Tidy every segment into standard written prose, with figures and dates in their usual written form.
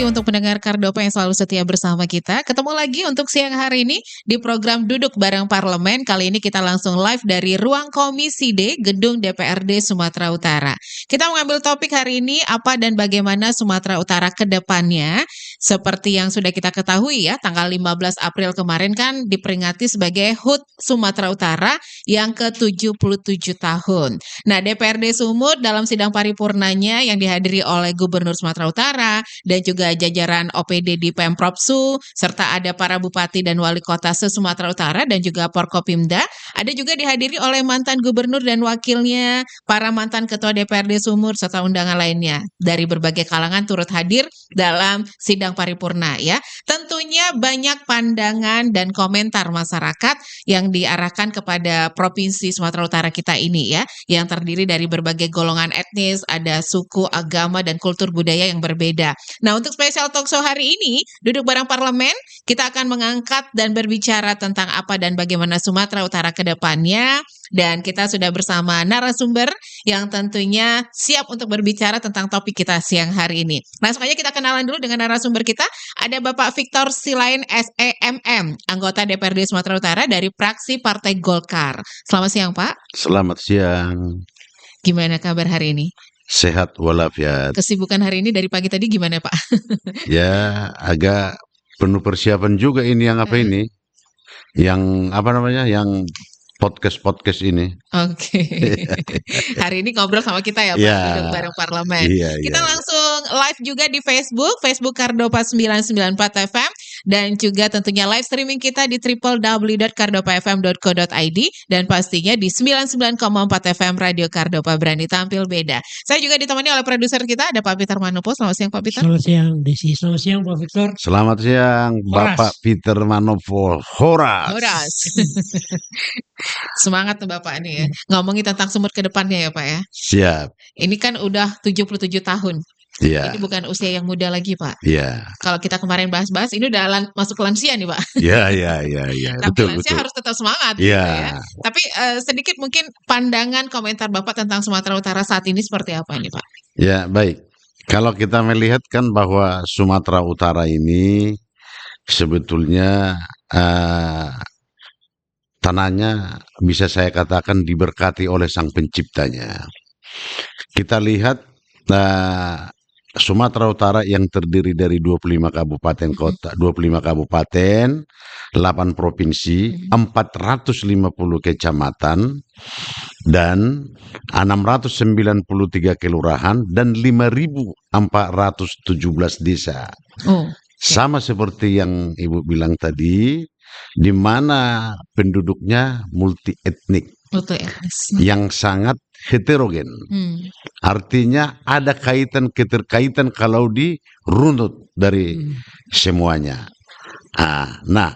kasih untuk pendengar Kardopa yang selalu setia bersama kita. Ketemu lagi untuk siang hari ini di program Duduk Bareng Parlemen. Kali ini kita langsung live dari Ruang Komisi D, Gedung DPRD Sumatera Utara. Kita mengambil topik hari ini apa dan bagaimana Sumatera Utara ke depannya. Seperti yang sudah kita ketahui ya, tanggal 15 April kemarin kan diperingati sebagai HUT Sumatera Utara yang ke-77 tahun. Nah, DPRD Sumut dalam sidang paripurnanya yang dihadiri oleh Gubernur Sumatera Utara dan juga jajaran OPD di Pemprov Su, serta ada para bupati dan wali kota se-Sumatera Utara dan juga Porkopimda. Ada juga dihadiri oleh mantan gubernur dan wakilnya, para mantan ketua DPRD Sumut, serta undangan lainnya. Dari berbagai kalangan turut hadir dalam sidang paripurna ya. Tentunya banyak pandangan dan komentar masyarakat yang diarahkan kepada Provinsi Sumatera Utara kita ini ya, yang terdiri dari berbagai golongan etnis, ada suku, agama, dan kultur budaya yang berbeda. Nah, untuk spesial talk show hari ini, Duduk Bareng Parlemen, kita akan mengangkat dan berbicara tentang apa dan bagaimana Sumatera Utara ke depannya. Dan kita sudah bersama narasumber yang tentunya siap untuk berbicara tentang topik kita siang hari ini. Langsung aja kita kenalan dulu dengan narasumber kita. Ada Bapak Victor Silain SEMM, anggota DPRD Sumatera Utara dari fraksi Partai Golkar. Selamat siang, Pak. Selamat siang. Gimana kabar hari ini? Sehat walafiat. Kesibukan hari ini dari pagi tadi gimana, Pak? Ya, agak penuh persiapan juga ini yang apa ini? Yang apa namanya? Yang podcast ini. Oke. Hari ini ngobrol sama kita ya, Pak, Ya. Duduk Bareng Parlemen. Iya, Kita iya. langsung live juga di Facebook Kardopa 994 FM, dan juga tentunya live streaming kita di www.kardopafm.co.id, dan pastinya di 99,4 FM Radio Kardopa, berani tampil beda. Saya juga ditemani oleh produser kita, ada Pak Peter Manopo. Selamat siang, Pak Peter. Selamat siang, Desi. Selamat siang, Pak Victor. Selamat siang, Horas. Bapak Peter Manopo. Horas. Semangat tuh Bapak nih ya. Ngomongin tentang Sumut ke depannya ya, Pak ya. Siap. Ini kan udah 77 tahun. Iya. Ini bukan usia yang muda lagi, Pak. Iya. Kalau kita kemarin bahas-bahas, ini udah masuk ke lansia nih, Pak. Iya. Tapi Betul, lansia betul. harus tetap semangat gitu Iya. ya. Tapi sedikit mungkin pandangan komentar Bapak tentang Sumatera Utara saat ini seperti apa ini, Pak? Ya, baik. Kalau kita melihat kan bahwa Sumatera Utara ini sebetulnya tanahnya bisa saya katakan diberkati oleh Sang Penciptanya. Kita lihat Sumatera Utara yang terdiri dari 25 kabupaten kota, 25 kabupaten, 8 provinsi, 450 kecamatan, dan 693 kelurahan, dan 5.417 desa. Sama seperti yang Ibu bilang tadi, di mana penduduknya multi etnik yang sangat heterogen. Artinya ada keterkaitan kalau dirunut dari semuanya. Nah,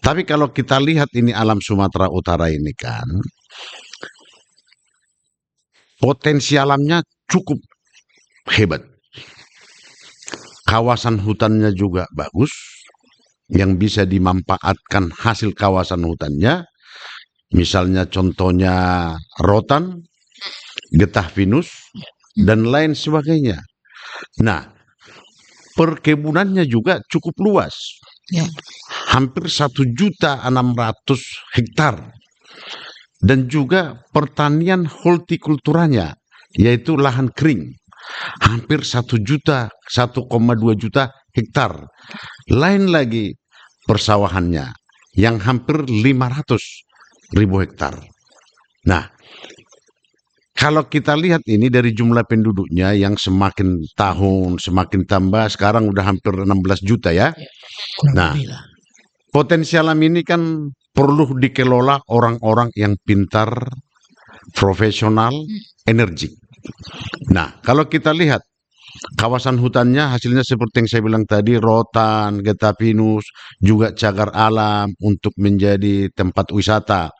tapi kalau kita lihat ini alam Sumatera Utara ini kan, potensi alamnya cukup hebat. Kawasan hutannya juga bagus, yang bisa dimanfaatkan hasil kawasan hutannya. Misalnya contohnya rotan, getah pinus, dan lain sebagainya. Nah, perkebunannya juga cukup luas. Hampir 1.600.000 hektar. Dan juga pertanian hortikulturanya, yaitu lahan kering. Hampir 1,2 juta hektar. Lain lagi persawahannya, yang hampir 500.000 hektar. Nah, kalau kita lihat ini dari jumlah penduduknya yang semakin tahun semakin tambah, sekarang udah hampir 16 juta ya. Nah, potensi alam ini kan perlu dikelola orang-orang yang pintar, profesional, energik. Nah, kalau kita lihat kawasan hutannya hasilnya seperti yang saya bilang tadi, rotan, getah pinus, juga cagar alam untuk menjadi tempat wisata.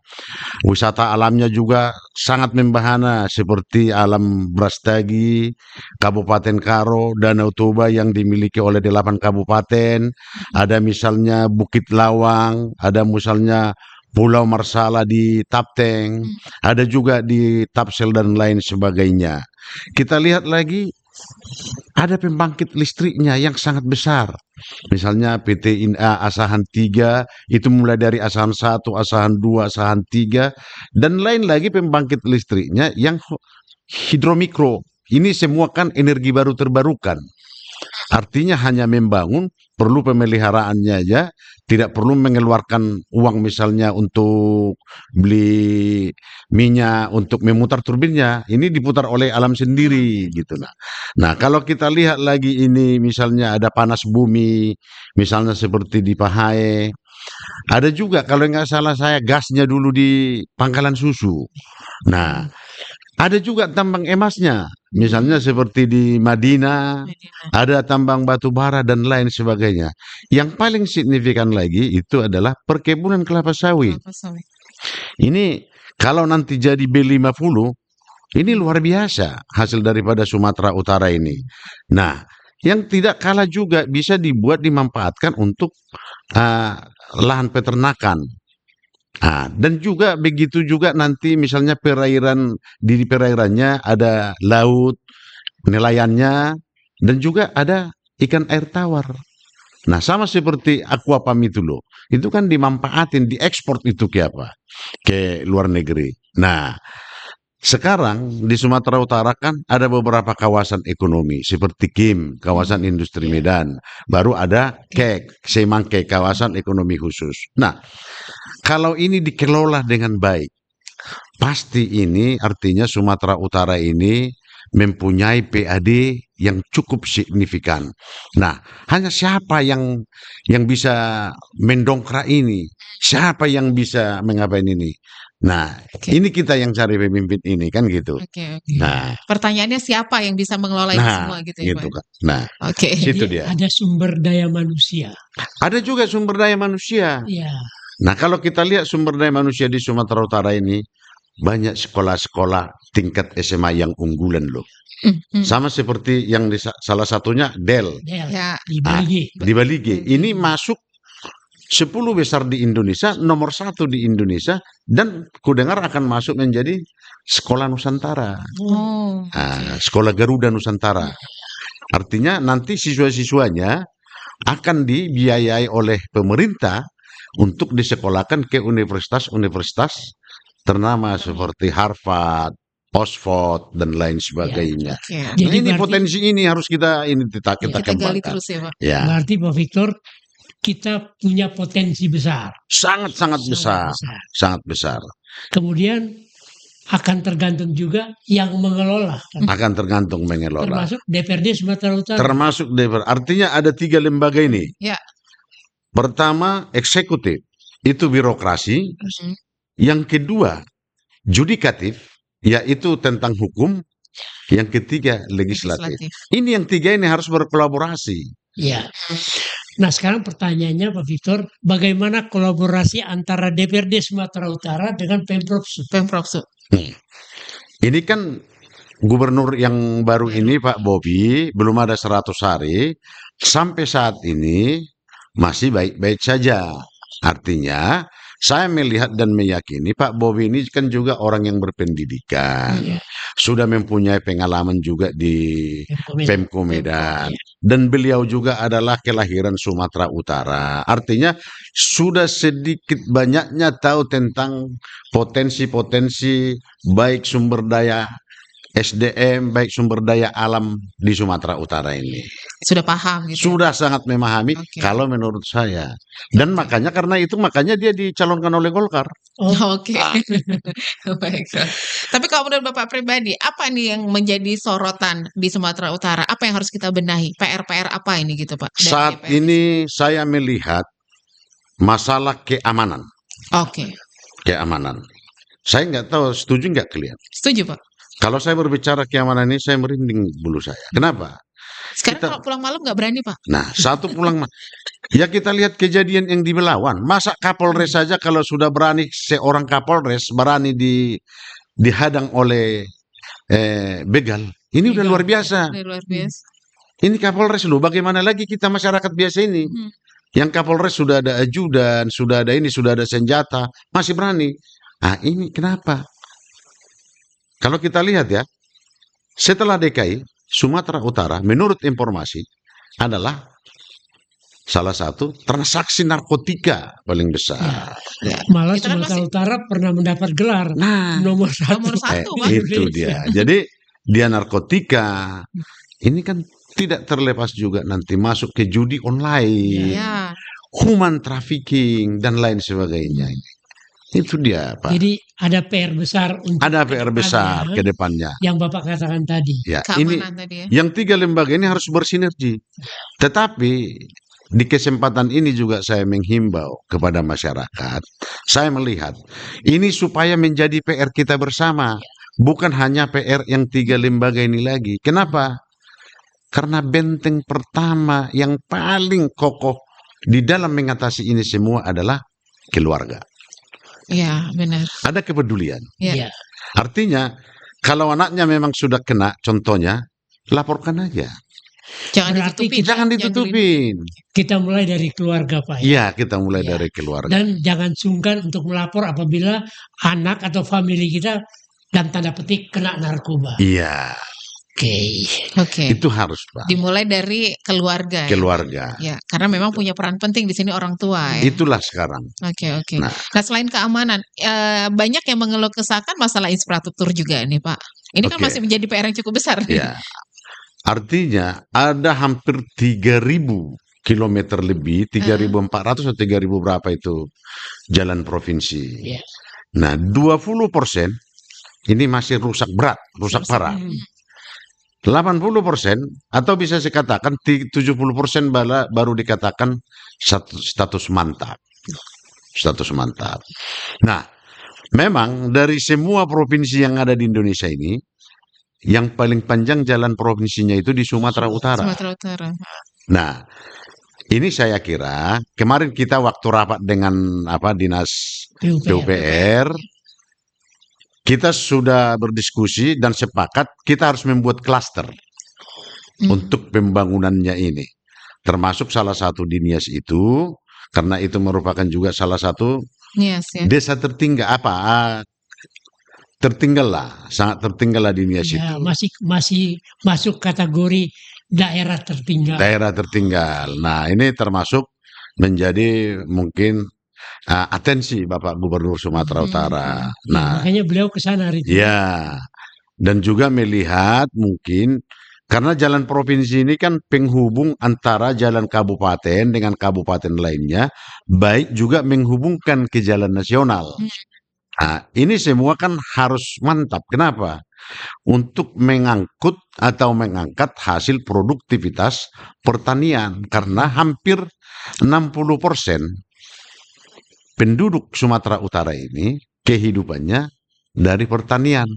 Wisata alamnya juga sangat membahana seperti alam Brastagi, Kabupaten Karo, Danau Toba yang dimiliki oleh 8 kabupaten. Ada misalnya Bukit Lawang, ada misalnya Pulau Marsala di Tapteng, ada juga di Tapsel dan lain sebagainya. Kita lihat lagi ada pembangkit listriknya yang sangat besar. Misalnya PT INA Asahan 3, itu mulai dari Asahan 1, Asahan 2, Asahan 3, dan lain lagi pembangkit listriknya yang hidromikro. Ini semua kan energi baru terbarukan. Artinya hanya membangun, perlu pemeliharaannya aja, tidak perlu mengeluarkan uang misalnya untuk beli minyak, untuk memutar turbinnya. Ini diputar oleh alam sendiri gitu. Nah, kalau kita lihat lagi ini misalnya ada panas bumi, misalnya seperti di Pahae. Ada juga kalau nggak salah saya gasnya dulu di Pangkalan Susu. Nah, ada juga tambang emasnya, misalnya seperti di Madinah, ada tambang batu bara dan lain sebagainya. Yang paling signifikan lagi itu adalah perkebunan kelapa sawit. Kelapa sawit. Ini kalau nanti jadi B50, ini luar biasa hasil daripada Sumatera Utara ini. Nah, yang tidak kalah juga bisa dimanfaatkan untuk lahan peternakan. Dan juga begitu juga nanti misalnya di perairannya ada laut, nelayannya, dan juga ada ikan air tawar. Nah, sama seperti Aquapam itu loh. Itu kan dimanfaatin, diekspor itu ke apa? Ke luar negeri. Nah, sekarang di Sumatera Utara kan ada beberapa kawasan ekonomi seperti KIM, kawasan industri Medan. Baru ada KEK, Semangke, kawasan ekonomi khusus. Nah, kalau ini dikelola dengan baik, pasti ini artinya Sumatera Utara ini mempunyai PAD yang cukup signifikan. Nah, hanya siapa yang bisa mendongkrak ini? Siapa yang bisa mengapain ini? Nah, ini kita yang cari pemimpin ini kan gitu. Oke. Nah, Pertanyaannya siapa yang bisa mengelola ini semua gitu ya, gitu Pak? kan. Nah, Oke. situ Jadi dia. ada sumber daya manusia. Ada juga sumber daya manusia. Ya, Nah, kalau kita lihat sumber daya manusia di Sumatera Utara ini, banyak sekolah-sekolah tingkat SMA yang unggulan loh. Sama seperti yang salah satunya Del Del, Ya. di Baligi. di Balige. Ini masuk 10 besar di Indonesia, nomor 1 di Indonesia, dan kudengar akan masuk menjadi sekolah Nusantara. Oh. Sekolah Garuda Nusantara. Artinya nanti siswa-siswanya akan dibiayai oleh pemerintah untuk disekolahkan ke universitas-universitas ternama seperti Harvard, Oxford, dan lain sebagainya. Oke. Nah, Jadi ini berarti potensi ini harus kita Kita gali kembangkan. terus ya, Pak. Ya, berarti Pak Victor, kita punya potensi besar. sangat besar, sangat besar. Kemudian akan tergantung juga yang mengelola, Akan tergantung mengelola. termasuk DPRD Sumatera Utara. Termasuk DPR. Artinya ada 3 lembaga ini. Ya. Pertama, eksekutif. Itu birokrasi. Mhm. Yang kedua, judikatif, yaitu tentang hukum. Yang ketiga, legislatif. Ini yang 3 ini harus berkolaborasi. Ya. Nah, sekarang pertanyaannya Pak Victor, bagaimana kolaborasi antara DPRD Sumatera Utara dengan Pemprov Sud? Pemprov Sud. Ini kan gubernur yang baru ini Pak Bobi belum ada 100 hari. Sampai saat ini masih baik-baik saja. Artinya saya melihat dan meyakini Pak Bobi ini kan juga orang yang berpendidikan. Iya. Sudah mempunyai pengalaman juga di Pemko Medan. Iya. Dan beliau juga adalah kelahiran Sumatera Utara. Artinya sudah sedikit banyaknya tahu tentang potensi-potensi baik sumber daya SDM, baik sumber daya alam di Sumatera Utara ini. Sudah paham gitu. Sudah sangat memahami Oke. kalau menurut saya. Dan makanya dia dicalonkan oleh Golkar. Oke. Baik. Tapi kalau menurut Bapak pribadi, apa nih yang menjadi sorotan di Sumatera Utara? Apa yang harus kita benahi? PR-PR apa ini gitu, Pak? dari Saat DPR? ini saya melihat masalah keamanan. Oke. Keamanan. Saya nggak tahu setuju nggak kalian. Setuju, Pak. Kalau saya berbicara keamanan ini, saya merinding bulu saya. Kenapa? Sekarang Kita- kalau pulang malam nggak berani, Pak. Nah, satu pulang, ya kita lihat kejadian yang di Belawan. Masa Kapolres saja kalau sudah berani, seorang Kapolres berani dihadang oleh begal. Ini udah luar biasa. Ini luar biasa. Ini Kapolres loh, bagaimana lagi kita masyarakat biasa ini? Yang Kapolres sudah ada ajudan, sudah ada ini, sudah ada senjata, masih berani. Nah, ini kenapa? Kalau kita lihat ya, setelah DKI, Sumatera Utara menurut informasi adalah salah satu transaksi narkotika paling besar. Ya. Malah Kita kan Sumatera masih Utara pernah mendapat gelar Nah, nomor satu. nomor satu, di Pak. itu Indonesia. dia. Jadi dia narkotika. Ini kan tidak terlepas juga nanti masuk ke judi online, Ya, human trafficking dan lain sebagainya. Itu dia, Pak. Jadi ada PR besar untuk Ada PR besar kedepannya, ke depannya. yang Bapak katakan tadi. Ya, ini keamanan tadi ya. yang 3 lembaga ini harus bersinergi. Tetapi di kesempatan ini juga saya menghimbau kepada masyarakat. Saya melihat ini supaya menjadi PR kita bersama, bukan hanya PR yang 3 lembaga ini lagi. Kenapa? Karena benteng pertama yang paling kokoh di dalam mengatasi ini semua adalah keluarga. Iya, benar. Ada kepedulian. Ya. Ya. Artinya kalau anaknya memang sudah kena, contohnya laporkan aja. Jangan Berarti ditutupin. Jangan ditutupin. Kita mulai dari keluarga, Pak. Iya, kita mulai Ya. dari keluarga. Dan jangan sungkan untuk melapor apabila anak atau famili kita dan tanda petik kena narkoba. Iya, Oke. itu harus, Pak. Dimulai dari keluarga. Keluarga. Ya, karena memang punya peran penting di sini orang tua ya. Itulah sekarang. Oke. Nah. Nah, selain keamanan, banyak yang mengeluh kesahkan masalah infrastruktur juga nih, Pak. Ini kan Oke. masih menjadi PR yang cukup besar nih. Ya. Artinya ada hampir 3.000 kilometer lebih, 3.400 atau 3.000 berapa itu jalan provinsi. Ya. Nah, 20% ini masih rusak berat, rusak parah. 80% atau bisa saya katakan 70% baru dikatakan status mantap. Status mantap. Nah, memang dari semua provinsi yang ada di Indonesia ini, yang paling panjang jalan provinsinya itu di Sumatera Utara. Sumatera Utara. Nah, ini saya kira kemarin kita waktu rapat dengan Dinas PUPR, kita sudah berdiskusi dan sepakat kita harus membuat klaster untuk pembangunannya ini. Termasuk salah satu di Nias itu, karena itu merupakan juga salah satu Yes, ya. desa tertinggal tertinggal lah, sangat tertinggal lah di Nias Ya, itu. masih masuk kategori daerah tertinggal. Daerah tertinggal. Nah, ini termasuk menjadi mungkin atensi Bapak Gubernur Sumatera Utara. Nah, Makanya beliau ke sana hari itu. ya, dan juga melihat mungkin karena jalan provinsi ini kan penghubung antara jalan kabupaten dengan kabupaten lainnya, baik juga menghubungkan ke jalan nasional. Nah, ini semua kan harus mantap. Kenapa? Untuk mengangkut atau mengangkat hasil produktivitas pertanian. Karena hampir 60% penduduk Sumatera Utara ini kehidupannya dari pertanian.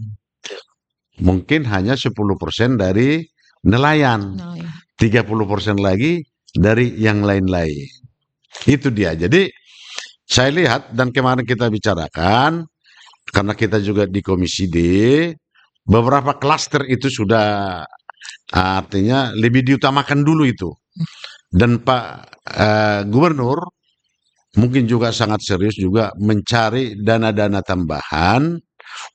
Mungkin hanya 10% dari nelayan. Oh, ya. 30% lagi dari yang lain-lain. Itu dia. Jadi saya lihat dan kemarin kita bicarakan, karena kita juga di Komisi D, beberapa klaster itu sudah artinya lebih diutamakan dulu itu. Dan Pak Gubernur mungkin juga sangat serius juga mencari dana-dana tambahan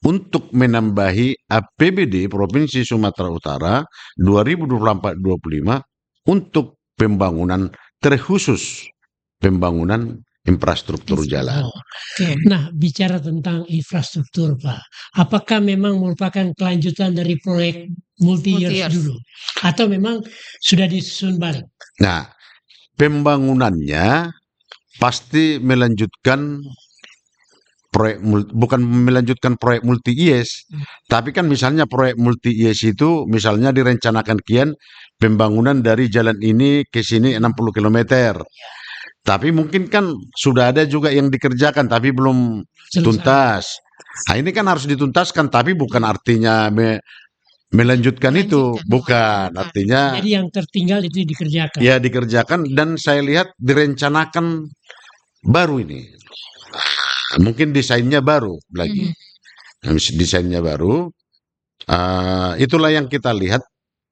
untuk menambahi APBD Provinsi Sumatera Utara 2024-25 untuk pembangunan terkhusus pembangunan infrastruktur jalan. Oke. Nah, bicara tentang infrastruktur, Pak, apakah memang merupakan kelanjutan dari proyek multi-years Multi-years. dulu? Atau memang sudah disusun balik? Nah, pembangunannya pasti melanjutkan proyek, bukan melanjutkan proyek multi-IES, tapi kan misalnya proyek multi-IES itu misalnya direncanakan kian pembangunan dari jalan ini ke sini 60 km. Tapi mungkin kan sudah ada juga yang dikerjakan tapi belum Selesai. tuntas. Nah, ini kan harus dituntaskan tapi bukan artinya melanjutkan itu, bukan. Artinya Jadi yang tertinggal itu dikerjakan. ya dikerjakan dan saya lihat direncanakan baru ini. Mungkin desainnya baru lagi. Desainnya baru. Itulah yang kita lihat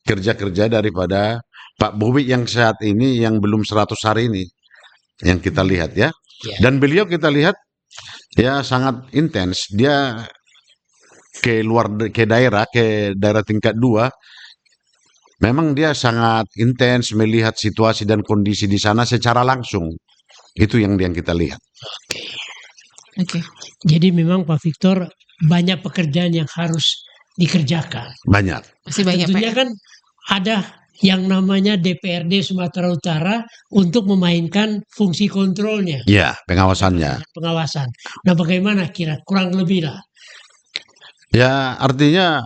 kerja-kerja daripada Pak Bobi yang saat ini yang belum 100 hari ini. Yang kita lihat ya. Dan beliau kita lihat ya sangat intens. Dia ke daerah tingkat 2 memang dia sangat intens melihat situasi dan kondisi di sana secara langsung. Itu yang kita lihat. Oke. Jadi memang Pak Victor banyak pekerjaan yang harus dikerjakan. Banyak. Masih banyak Tentunya PR. kan ada yang namanya DPRD Sumatera Utara untuk memainkan fungsi kontrolnya, Ya, pengawasannya. pengawasan. Nah, bagaimana kurang lebih lah. Ya, artinya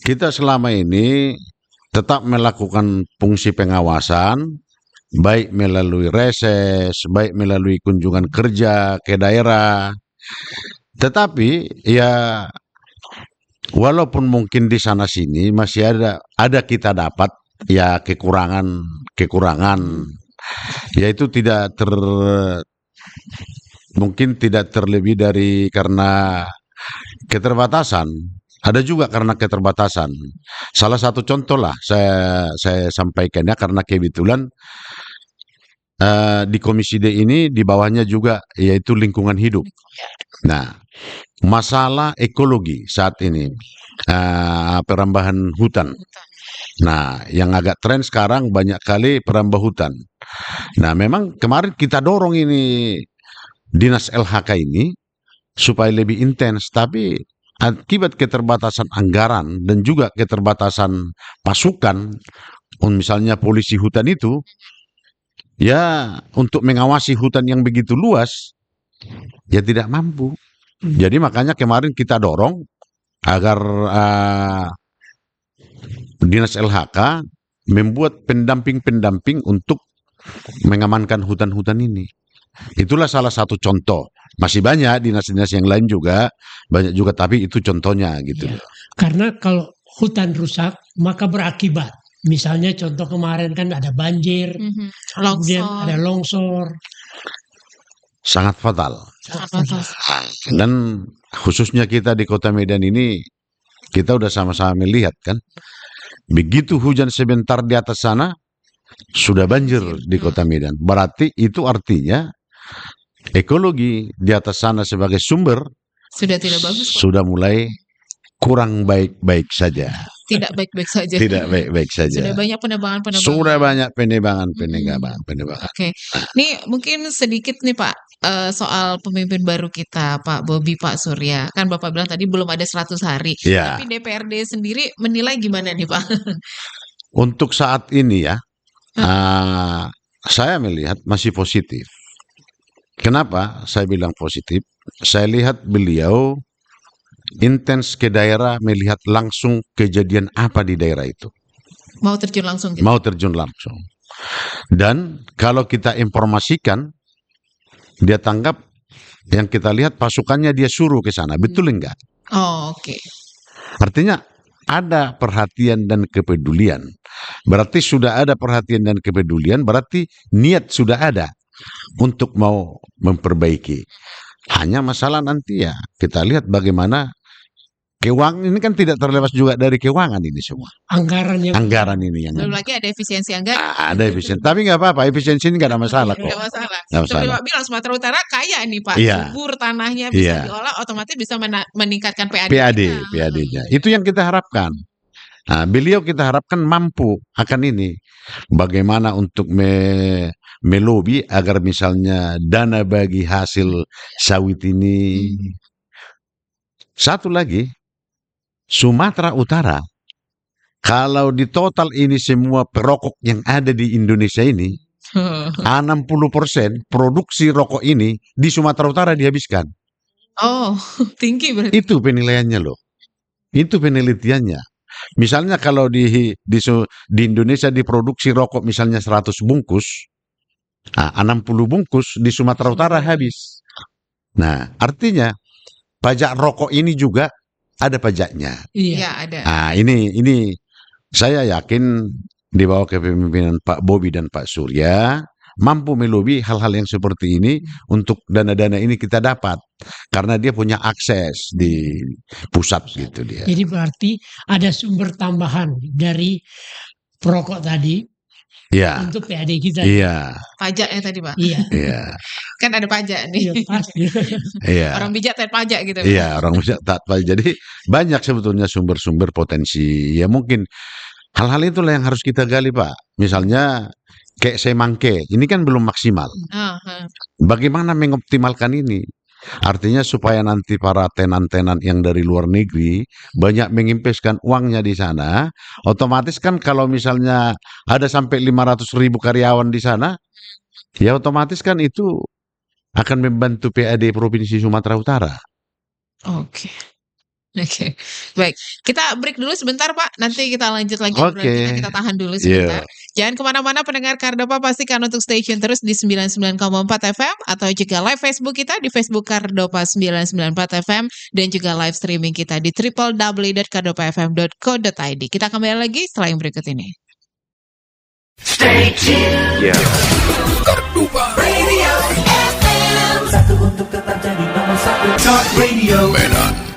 kita selama ini tetap melakukan fungsi pengawasan, baik melalui reses, baik melalui kunjungan kerja ke daerah. Tetapi ya walaupun mungkin di sana sini masih ada kita dapat ya kekurangan, yaitu mungkin tidak terlebih dari karena keterbatasan. Ada juga karena keterbatasan. Salah satu contoh lah saya sampaikannya karena kebetulan di Komisi D ini di bawahnya juga yaitu lingkungan hidup. Nah, masalah ekologi saat ini perambahan hutan. Nah, yang agak tren sekarang banyak kali perambah hutan. Nah, memang kemarin kita dorong ini Dinas LHK ini supaya lebih intens, tapi akibat keterbatasan anggaran dan juga keterbatasan pasukan, misalnya polisi hutan itu, ya untuk mengawasi hutan yang begitu luas, ya tidak mampu. Jadi makanya kemarin kita dorong agar Dinas LHK membuat pendamping-pendamping untuk mengamankan hutan-hutan ini. Itulah salah satu contoh. Masih banyak dinas-dinas yang lain juga, banyak juga, tapi itu contohnya gitu. Ya, karena kalau hutan rusak, maka berakibat. Misalnya contoh kemarin kan ada banjir, kemudian ada longsor. Sangat fatal. Sangat fatal. Dan khususnya kita di Kota Medan ini, kita udah sama-sama melihat kan, begitu hujan sebentar di atas sana, sudah banjir di Kota Medan. Berarti itu artinya ekologi di atas sana sebagai sumber Sudah tidak bagus, Pak. sudah mulai kurang baik-baik saja. Tidak baik-baik saja. Tidak baik-baik saja. Sudah banyak penebangan-penebangan. Sudah banyak penebangan. Oke. Ini mungkin sedikit nih Pak, soal pemimpin baru kita, Pak Bobi, Pak Surya. Kan Bapak bilang tadi belum ada 100 hari. Ya. Tapi DPRD sendiri menilai gimana nih Pak? Untuk saat ini ya, saya melihat masih positif. Kenapa saya bilang positif? Saya lihat beliau intens ke daerah, melihat langsung kejadian apa di daerah itu. Mau terjun langsung gitu? Mau terjun langsung. Dan kalau kita informasikan, dia tanggap, yang kita lihat pasukannya dia suruh ke sana. Betul enggak? Oh, oke. Artinya ada perhatian dan kepedulian. Berarti sudah ada perhatian dan kepedulian, berarti niat sudah ada untuk mau memperbaiki. Hanya masalah nanti ya kita lihat bagaimana keuangan ini kan tidak terlepas juga dari keuangan ini semua. Anggaran ini yang belum lagi ada efisiensi anggaran. ada efisien, tapi nggak apa-apa, efisiensi ini nggak ada masalah kok. Nggak masalah. Nggak Seperti masalah. Pak bilang Sumatera Utara kaya nih Pak, Iya. subur tanahnya bisa Iya. diolah, otomatis bisa meningkatkan PAD. PAD-nya. Itu yang kita harapkan. Nah, beliau kita harapkan mampu akan ini. Bagaimana untuk melobi agar misalnya dana bagi hasil sawit ini. Satu lagi, Sumatera Utara, kalau di total ini semua perokok yang ada di Indonesia ini, 60% produksi rokok ini di Sumatera Utara dihabiskan. Oh, tinggi berarti. Itu penilaiannya loh. Itu penelitiannya. Misalnya kalau di Indonesia diproduksi rokok misalnya 100 bungkus, 60 bungkus di Sumatera Utara habis. Nah, artinya pajak rokok ini juga ada pajaknya. Iya, ada. Ini saya yakin di bawah kepemimpinan Pak Bobi dan Pak Surya mampu melobi hal-hal yang seperti ini untuk dana-dana ini kita dapat karena dia punya akses di pusat gitu dia. Jadi berarti ada sumber tambahan dari perokok tadi Ya. untuk PAD kita. Iya. Pajaknya tadi Pak. Iya. Iya. Kan ada pajak nih. Iya, pasti. Iya. Orang bijak taat pajak gitu. Iya, orang bijak taat pajak. Jadi banyak sebetulnya sumber-sumber potensi. Ya mungkin Hal-hal itulah yang harus kita gali, Pak. Misalnya kayak Semangke, ini kan belum maksimal. Bagaimana mengoptimalkan ini? Artinya supaya nanti para tenan-tenan yang dari luar negeri banyak menginvestkan uangnya di sana, otomatis kan kalau misalnya ada sampai 500.000 karyawan di sana, ya otomatis kan itu akan membantu PAD Provinsi Sumatera Utara. Oke. Oke, baik. Kita break dulu sebentar, Pak. Nanti kita lanjut lagi obrolan kita tahan dulu sebentar. Jangan kemana-mana pendengar Kardopa, pastikan untuk stay tune terus di 99,4 FM atau juga live Facebook kita di Facebook Kardopa 994 FM dan juga live streaming kita di www.kardopafm.co.id. Kita kembali lagi setelah yang berikut ini. Stay tuned. Kardopa Radio FM. Satu untuk tetap jadi nomor satu. Talk Radio Medan.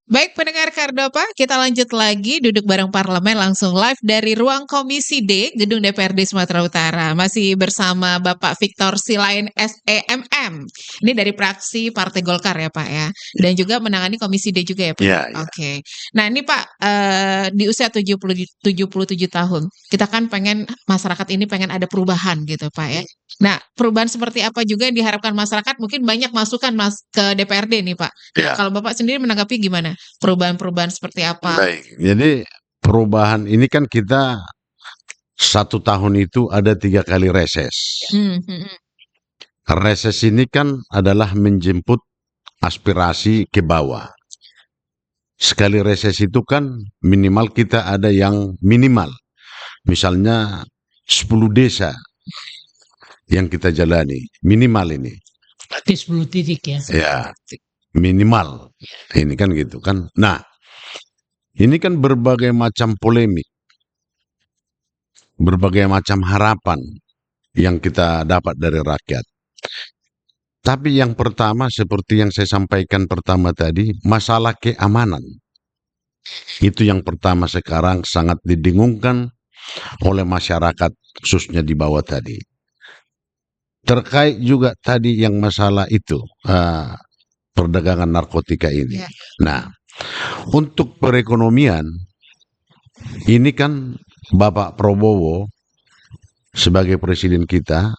Baik pendengar Kardopa, kita lanjut lagi duduk bareng parlemen langsung live dari ruang Komisi D, Gedung DPRD Sumatera Utara. Masih bersama Bapak Victor Silain SEMM. Ini dari fraksi Partai Golkar ya Pak ya. Dan juga menangani Komisi D juga ya Pak? Ya. Oke. Nah ini Pak, di usia 77 tahun, kita kan pengen, masyarakat ini pengen ada perubahan gitu Pak ya. Nah, perubahan seperti apa juga yang diharapkan masyarakat? Mungkin banyak masukan ke DPRD nih Pak. Nah, kalau Bapak sendiri menanggapi gimana? Perubahan-perubahan seperti apa? Baik, jadi perubahan ini kan kita 1 tahun itu ada 3 kali reses. Reses ini kan adalah menjemput aspirasi ke bawah. Sekali reses itu kan minimal kita ada yang minimal. Misalnya 10 desa yang kita jalani, minimal ini. Berarti 10 titik ya? Ya, minimal. Ini kan gitu kan. Nah, ini kan berbagai macam polemik, berbagai macam harapan yang kita dapat dari rakyat. Tapi yang pertama seperti yang saya sampaikan pertama tadi, masalah keamanan. Itu yang pertama sekarang sangat didengungkan oleh masyarakat, khususnya di bawah tadi. Terkait juga tadi yang masalah itu, perdagangan narkotika ini. Nah, untuk perekonomian, ini kan Bapak Prabowo sebagai presiden kita,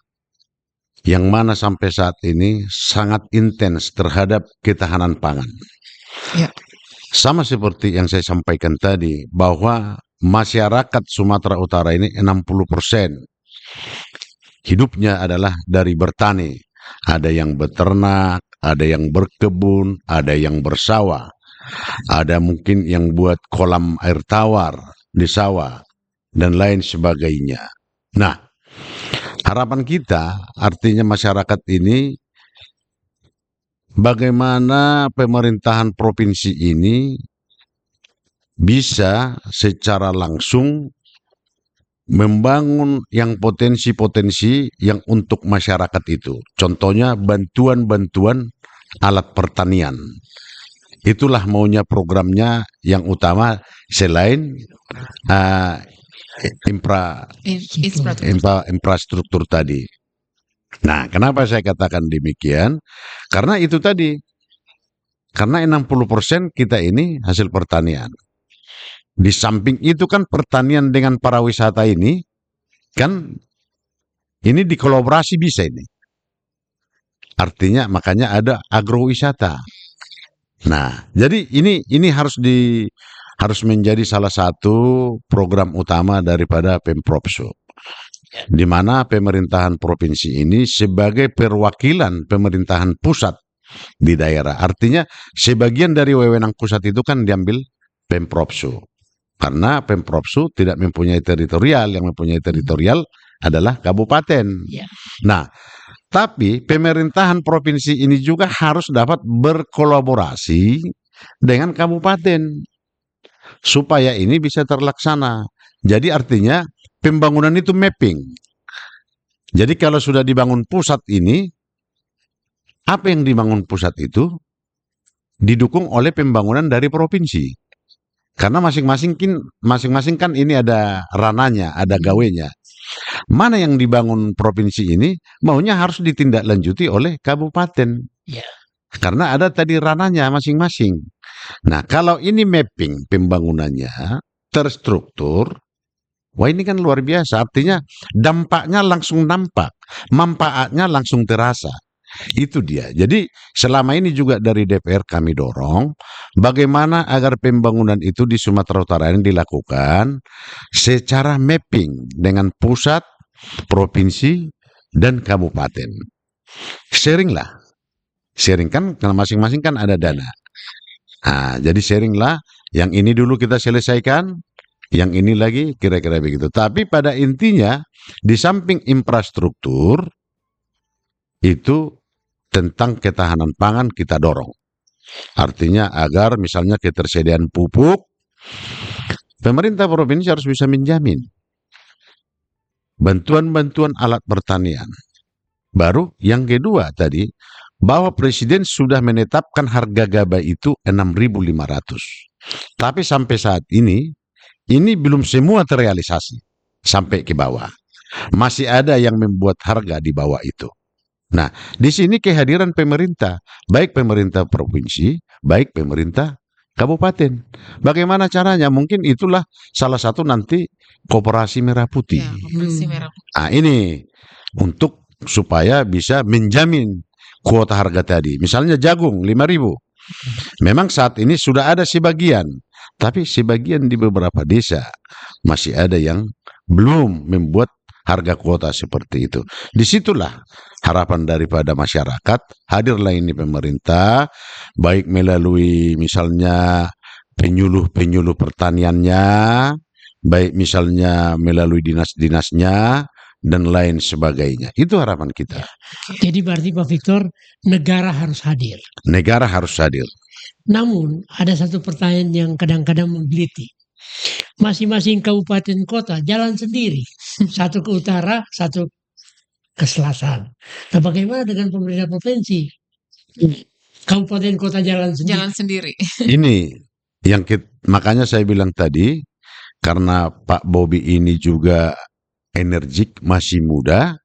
yang mana sampai saat ini sangat intens terhadap ketahanan pangan. Ya. Sama seperti yang saya sampaikan tadi, bahwa masyarakat Sumatera Utara ini 60% hidupnya adalah dari bertani. Ada yang beternak, ada yang berkebun, ada yang bersawah. Ada mungkin yang buat kolam air tawar di sawah, dan lain sebagainya. Nah, harapan kita artinya masyarakat ini, bagaimana pemerintahan provinsi ini bisa secara langsung membangun yang potensi-potensi yang untuk masyarakat itu. Contohnya bantuan-bantuan alat pertanian. Itulah maunya programnya yang utama selain infrastruktur tadi. Nah, kenapa saya katakan demikian? Karena itu tadi. Karena 60% kita ini hasil pertanian. Di samping itu kan pertanian dengan pariwisata ini, kan ini dikolaborasi bisa ini. Artinya makanya ada agrowisata. Nah, jadi ini harus menjadi salah satu program utama daripada Pemprovsu. Di mana pemerintahan provinsi ini sebagai perwakilan pemerintahan pusat di daerah. Artinya sebagian dari wewenang pusat itu kan diambil Pemprovsu. Karena Pemprovsu tidak mempunyai teritorial, yang mempunyai teritorial adalah kabupaten. Nah, tapi pemerintahan provinsi ini juga harus dapat berkolaborasi dengan kabupaten supaya ini bisa terlaksana. Jadi artinya pembangunan itu mapping. Jadi kalau sudah dibangun pusat ini, apa yang dibangun pusat itu didukung oleh pembangunan dari provinsi. Karena masing-masing kan ini ada rananya, ada gawenya. Mana yang dibangun provinsi ini maunya harus ditindaklanjuti oleh kabupaten. Karena ada tadi rananya masing-masing. Nah, kalau ini mapping pembangunannya terstruktur, Wah, ini kan luar biasa, artinya dampaknya langsung nampak, manfaatnya langsung terasa. Itu dia. Jadi selama ini juga dari DPR kami dorong bagaimana agar pembangunan itu di Sumatera Utara ini dilakukan secara mapping dengan pusat, provinsi, dan kabupaten. Sharing kan karena masing-masing kan ada dana. Nah, jadi sharing lah, yang ini dulu kita selesaikan, yang ini lagi, kira-kira begitu. Tapi pada intinya, di samping infrastruktur, itu tentang ketahanan pangan kita dorong. Artinya agar misalnya ketersediaan pupuk, pemerintah provinsi harus bisa menjamin bantuan-bantuan alat pertanian. Baru yang kedua tadi, bahwa Presiden sudah menetapkan harga gabah itu 6.500. Tapi sampai saat ini belum semua terrealisasi sampai ke bawah. Masih ada yang membuat harga di bawah itu. Nah, di sini kehadiran pemerintah, baik pemerintah provinsi, baik pemerintah kabupaten. Bagaimana caranya? Mungkin itulah salah satu nanti Koperasi Merah Putih. Ya, Koperasi Merah Putih. Nah, ini untuk supaya bisa menjamin kuota harga tadi. Misalnya jagung 5.000. Memang saat ini sudah ada sebagian, tapi sebagian di beberapa desa masih ada yang belum membuat harga kuota seperti itu. Disitulah harapan daripada masyarakat, hadirlah ini pemerintah, baik melalui misalnya penyuluh-penyuluh pertaniannya, baik misalnya melalui dinas-dinasnya, dan lain sebagainya. Itu harapan kita. Jadi berarti Pak Victor, negara harus hadir. Negara harus hadir. Namun ada satu pertanyaan yang kadang-kadang menggelitik. Masing-masing kabupaten kota jalan sendiri. Satu ke utara, satu ke selatan. Nah, bagaimana dengan pemerintah provinsi? Kabupaten kota jalan sendiri. Jalan sendiri. Ini yang makanya saya bilang tadi, karena Pak Bobi ini juga energik, masih muda,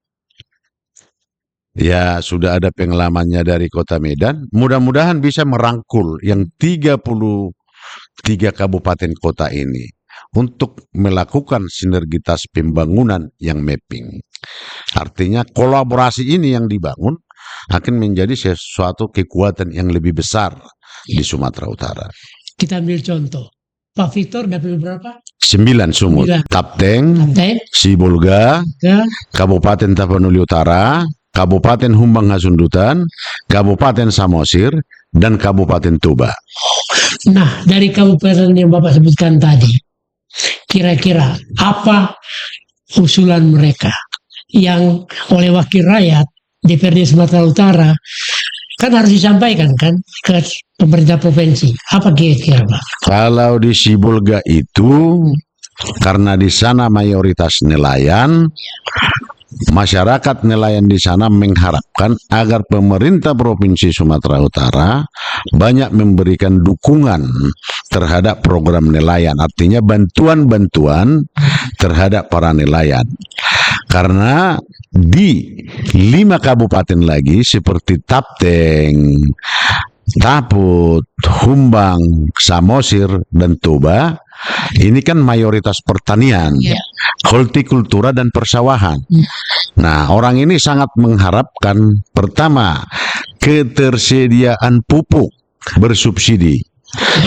ya sudah ada pengalamannya dari Kota Medan, mudah-mudahan bisa merangkul yang 33 kabupaten kota ini untuk melakukan sinergitas pembangunan yang mapping. Artinya kolaborasi ini yang dibangun akan menjadi sesuatu kekuatan yang lebih besar di Sumatera Utara. Kita ambil contoh. Pak Victor dapat berapa? 9 sumut. 9. Tapteng, Tapteng, Sibolga, ya, Kabupaten Tapanuli Utara, Kabupaten Humbang Hasundutan, Kabupaten Samosir, dan Kabupaten Toba. Nah, dari kabupaten yang Bapak sebutkan tadi, kira-kira apa usulan mereka yang oleh wakil rakyat DPRD Sumatera Utara kan harus disampaikan kan ke pemerintah provinsi. Apa kira-kira Pak? Kalau di Sibolga itu, karena di sana mayoritas nelayan, masyarakat nelayan di sana mengharapkan agar pemerintah Provinsi Sumatera Utara banyak memberikan dukungan terhadap program nelayan, artinya bantuan-bantuan terhadap para nelayan. Karena di 5 kabupaten lagi seperti Tapteng, Taput, Humbang, Samosir, dan Toba, ini kan mayoritas pertanian, hortikultura dan persawahan. Nah, orang ini sangat mengharapkan pertama ketersediaan pupuk bersubsidi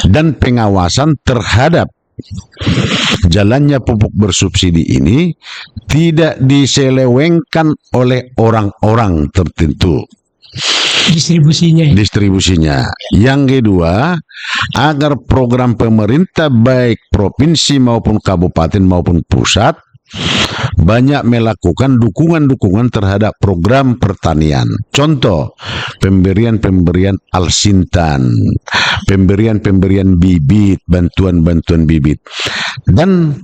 dan pengawasan terhadap jalannya pupuk bersubsidi ini tidak diselewengkan oleh orang-orang tertentu. Distribusinya. Yang kedua, agar program pemerintah baik provinsi maupun kabupaten maupun pusat banyak melakukan dukungan-dukungan terhadap program pertanian. Contoh, pemberian alsintan, pemberian bibit, bantuan bibit. Dan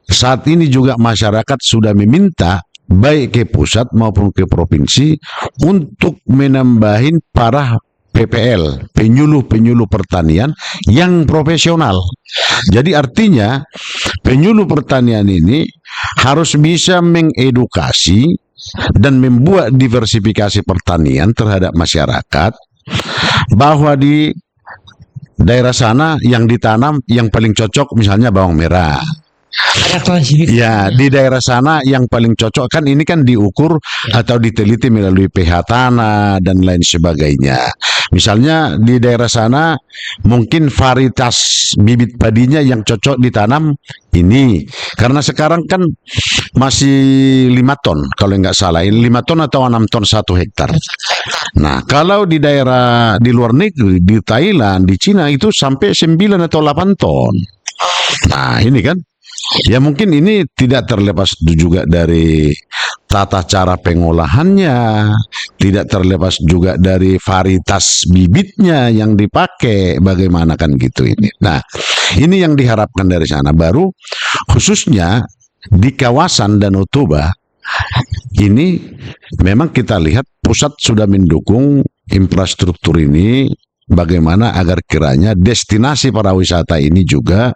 saat ini juga masyarakat sudah meminta baik ke pusat maupun ke provinsi untuk menambahin para PPL, penyuluh pertanian yang profesional. Jadi artinya penyuluh pertanian ini harus bisa mengedukasi dan membuat diversifikasi pertanian terhadap masyarakat, bahwa di daerah sana yang ditanam yang paling cocok misalnya bawang merah, Ada klasifikasi. Ya, di daerah sana yang paling cocok kan ini kan diukur atau diteliti melalui pH tanah dan lain sebagainya. Misalnya di daerah sana mungkin varietas bibit padinya yang cocok ditanam ini. Karena sekarang kan masih 5 ton kalau nggak salah. 5 ton atau 6 ton 1 hektar. Nah, kalau di daerah di luar negeri, di Thailand, di Cina itu sampai 9 atau 8 ton. Nah, ini kan. Ya mungkin ini tidak terlepas juga dari tata cara pengolahannya, tidak terlepas juga dari varietas bibitnya yang dipakai, bagaimana kan gitu ini. Nah, ini yang diharapkan dari sana. Baru khususnya di kawasan Danau Toba ini memang kita lihat pusat sudah mendukung infrastruktur ini. Bagaimana agar kiranya destinasi para wisata ini juga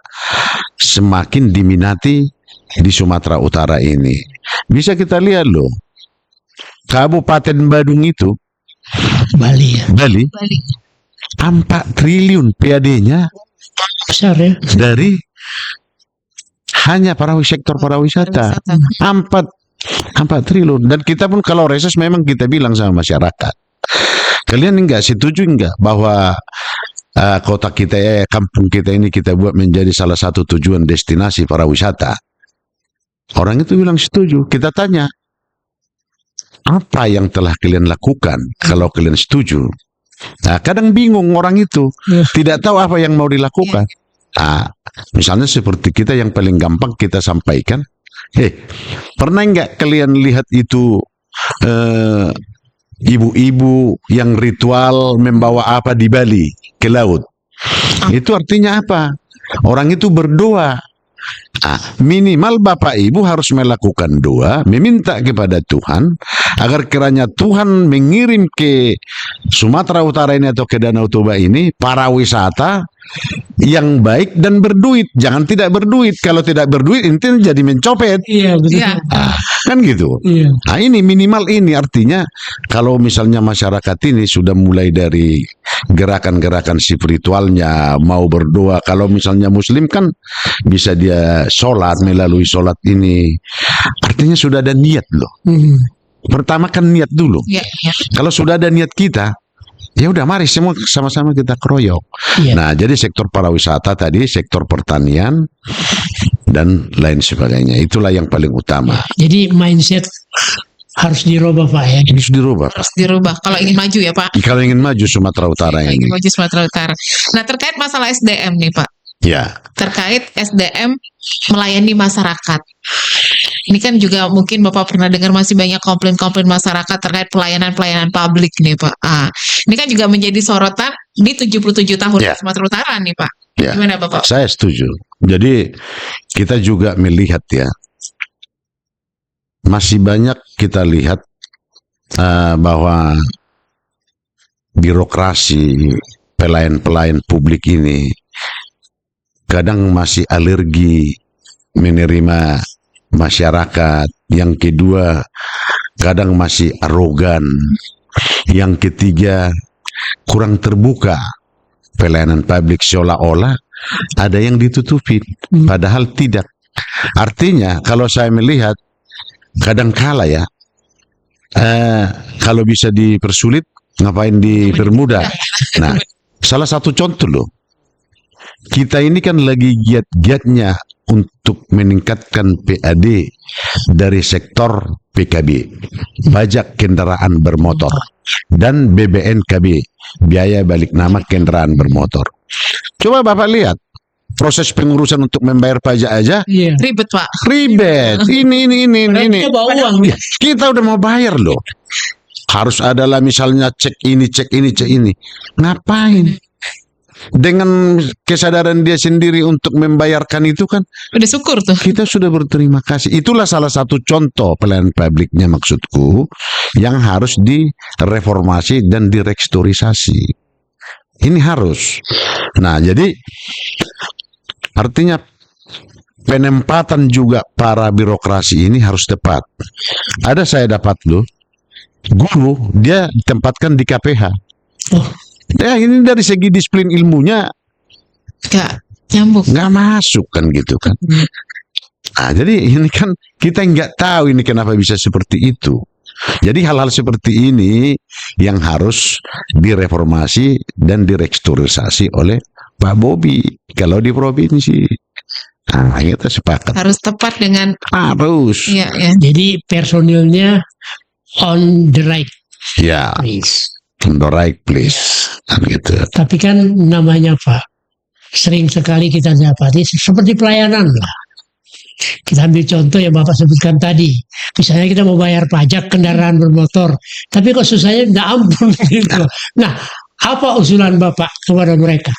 semakin diminati di Sumatera Utara ini. Bisa kita lihat loh, Kabupaten Badung itu, Bali ya. Bali, 4 triliun PAD-nya Besar ya. dari hanya sektor pariwisata. 4 triliun. Dan kita pun kalau reses memang kita bilang sama masyarakat, kalian enggak setuju enggak bahwa kota kita, kampung kita ini kita buat menjadi salah satu tujuan destinasi para wisata? Orang itu bilang setuju. Kita tanya, apa yang telah kalian lakukan kalau kalian setuju? Nah, kadang bingung orang itu, tidak tahu apa yang mau dilakukan. Nah, misalnya seperti kita yang paling gampang kita sampaikan, pernah enggak kalian lihat itu ibu-ibu yang ritual membawa apa di Bali ke laut? Itu artinya apa? Orang itu berdoa. Minimal Bapak Ibu harus melakukan doa, meminta kepada Tuhan agar kiranya Tuhan mengirim ke Sumatera Utara ini atau ke Danau Toba ini para wisata yang baik dan berduit. Jangan tidak berduit. Kalau tidak berduit intinya jadi mencopet. Iya betul. Iya. Kan gitu. Iya. Nah, ini minimal ini artinya kalau misalnya masyarakat ini sudah mulai dari gerakan-gerakan spiritualnya mau berdoa. Kalau misalnya Muslim kan bisa dia sholat, melalui sholat ini artinya sudah ada niat loh. Pertama kan niat dulu. Iya, iya. Kalau sudah ada niat kita, ya udah mari semua sama-sama kita keroyok. Iya. Nah, jadi sektor pariwisata tadi, sektor pertanian dan lain sebagainya. Itulah yang paling utama. Jadi mindset harus dirubah Pak ya. Ini harus dirubah. Harus dirubah kalau ingin maju ya Pak. Kalau ingin maju Sumatera Utara Kalau ini. ingin maju Sumatera Utara. Nah, terkait masalah SDM nih Pak. Ya, Terkait SDM melayani masyarakat. Ini kan juga mungkin Bapak pernah dengar masih banyak komplain-komplain masyarakat terkait pelayanan-pelayanan publik nih Pak. Ini kan juga menjadi sorotan di 77 tahun Ya. Sumatera Utara nih Pak. ya. Gimana Bapak? Saya setuju. Jadi kita juga melihat ya, masih banyak kita lihat bahwa birokrasi pelayan-pelayan publik ini kadang masih alergi menerima masyarakat. Yang kedua, kadang masih arogan. Yang ketiga, kurang terbuka pelayanan publik, seolah-olah ada yang ditutupi, padahal tidak. Artinya, kalau saya melihat, kadang-kala ya, kalau bisa dipersulit, ngapain dipermudah? Nah, salah satu contoh loh, kita ini kan lagi giat-giatnya untuk meningkatkan PAD dari sektor PKB, pajak kendaraan bermotor, dan BBNKB, biaya balik nama kendaraan bermotor. Coba Bapak lihat, proses pengurusan untuk membayar pajak aja Iya. Ribet Pak. ribet. Ini. Kita bawa uang. Ya, kita udah mau bayar loh. Harus adalah misalnya cek ini. Ngapain? Dengan kesadaran dia sendiri untuk membayarkan itu kan Udah syukur tuh. kita sudah berterima kasih. Itulah salah satu contoh pelayanan publiknya maksudku yang harus direformasi dan direstorisasi. Ini harus. Nah, jadi artinya penempatan juga para birokrasi ini harus tepat. Ada saya dapat loh, guru dia ditempatkan di KPH. Oh. Ya, ini dari segi disiplin ilmunya Gak nyambung. nggak masuk kan gitu kan. Jadi ini kan kita nggak tahu ini kenapa bisa seperti itu. Jadi hal-hal seperti ini yang harus direformasi dan direstrukturisasi oleh Pak Bobi kalau di provinsi. Kita sepakat. Harus tepat dengan Harus. ya. Jadi personilnya on the right Ya, place. on the right place. Gitu. Tapi kan namanya Pak, sering sekali kita dapati seperti pelayanan lah. Kita ambil contoh yang Bapak sebutkan tadi. Misalnya kita mau bayar pajak kendaraan bermotor, tapi kok susahnya tidak ampun gitu. Nah, apa usulan Bapak kepada mereka,